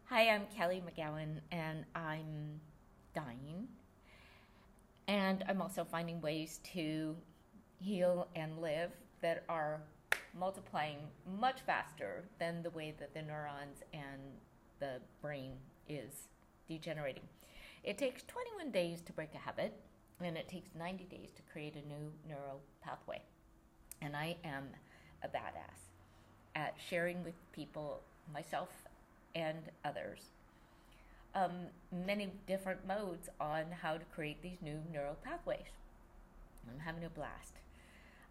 Hi, I'm Kelly McGowan, and I'm dying. And I'm also finding ways to heal and live that are multiplying much faster than the way that the neurons and the brain is degenerating. It takes 21 days to break a habit, and it takes 90 days to create a new neural pathway. And I am a badass at sharing with people, myself and others, um, many different modes on how to create these new neural pathways. I'm having a blast.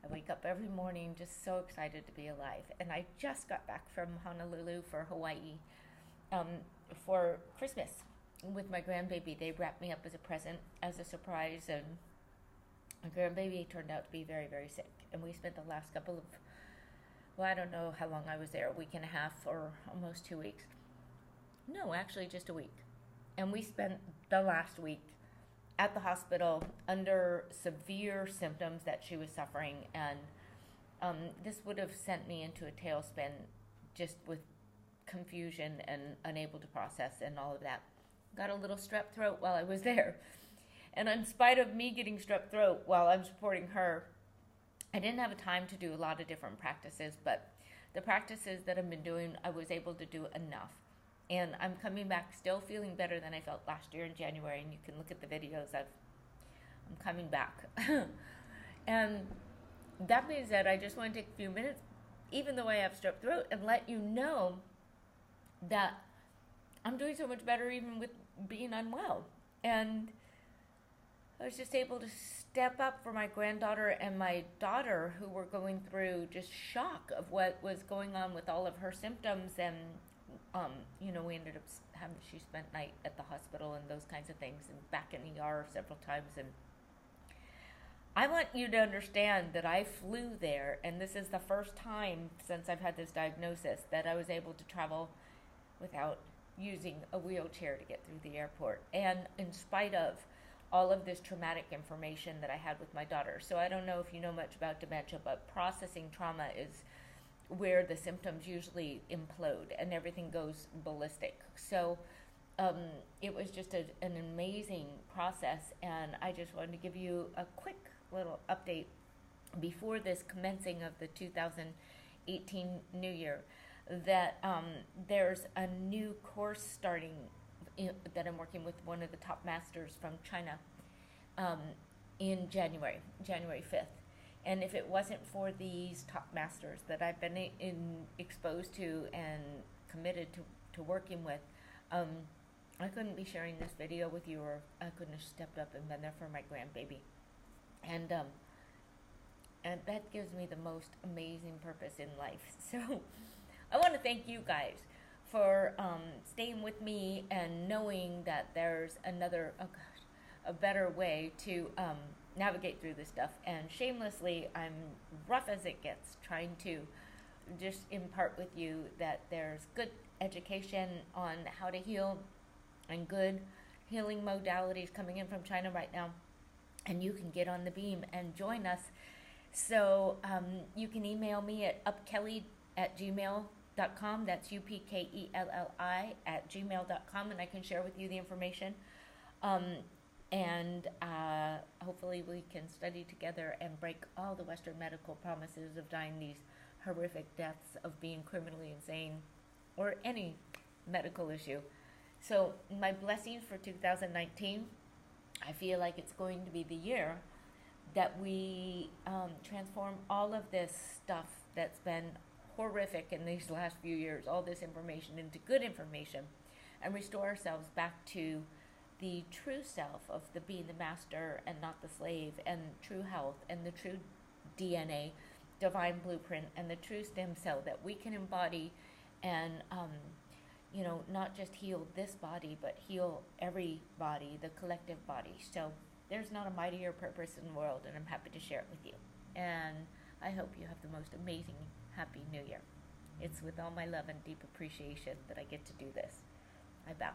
I wake up every morning just so excited to be alive. And I just got back from Honolulu for Hawaii um, for Christmas with my grandbaby. They wrapped me up as a present, as a surprise, and my grandbaby turned out to be very, very sick. And we spent the last couple of, well, I don't know how long I was there, a week and a half or almost 2 weeks. No, actually just a week. And we spent the last week at the hospital under severe symptoms that she was suffering. And this would have sent me into a tailspin just with confusion and unable to process and all of that. Got a little strep throat while I was there. And in spite of me getting strep throat while I'm supporting her, I didn't have time to do a lot of different practices, but the practices that I've been doing, I was able to do enough. And I'm coming back still feeling better than I felt last year in January, and you can look at the videos. I'm coming back. And that being said, I just want to take a few minutes, even though I have strep throat, and let you know that I'm doing so much better even with being unwell. And I was just able to step up for my granddaughter and my daughter, who were going through just shock of what was going on with all of her symptoms. And we ended up she spent night at the hospital and those kinds of things, and back in the ER several times. And I want you to understand that I flew there, and this is the first time since I've had this diagnosis that I was able to travel without using a wheelchair to get through the airport, and in spite of all of this traumatic information that I had with my daughter. So I don't know if you know much about dementia, but processing trauma is where the symptoms usually implode and everything goes ballistic. So it was just an amazing process, and I just wanted to give you a quick little update before this commencing of the 2018 New Year, that there's a new course starting that I'm working with one of the top masters from China in January 5th. And if it wasn't for these top masters that I've been exposed to and committed to working with, I couldn't be sharing this video with you, or I couldn't have stepped up and been there for my grandbaby. And that gives me the most amazing purpose in life. So I want to thank you guys for staying with me and knowing that there's a better way to navigate through this stuff. And shamelessly, I'm rough as it gets, trying to just impart with you that there's good education on how to heal and good healing modalities coming in from China right now. And you can get on the beam and join us. So you can email me at upkelli@gmail.com. That's upkelli@gmail.com, and I can share with you the information. And hopefully we can study together and break all the Western medical promises of dying these horrific deaths of being criminally insane or any medical issue. So my blessings for 2019, I feel like it's going to be the year that we transform all of this stuff that's been horrific in these last few years, all this information, into good information, and restore ourselves back to the true self of the being the master and not the slave, and true health and the true DNA, divine blueprint, and the true stem cell that we can embody and not just heal this body, but heal every body, the collective body. So there's not a mightier purpose in the world, and I'm happy to share it with you. And I hope you have the most amazing, happy New Year. It's with all my love and deep appreciation that I get to do this. I bow.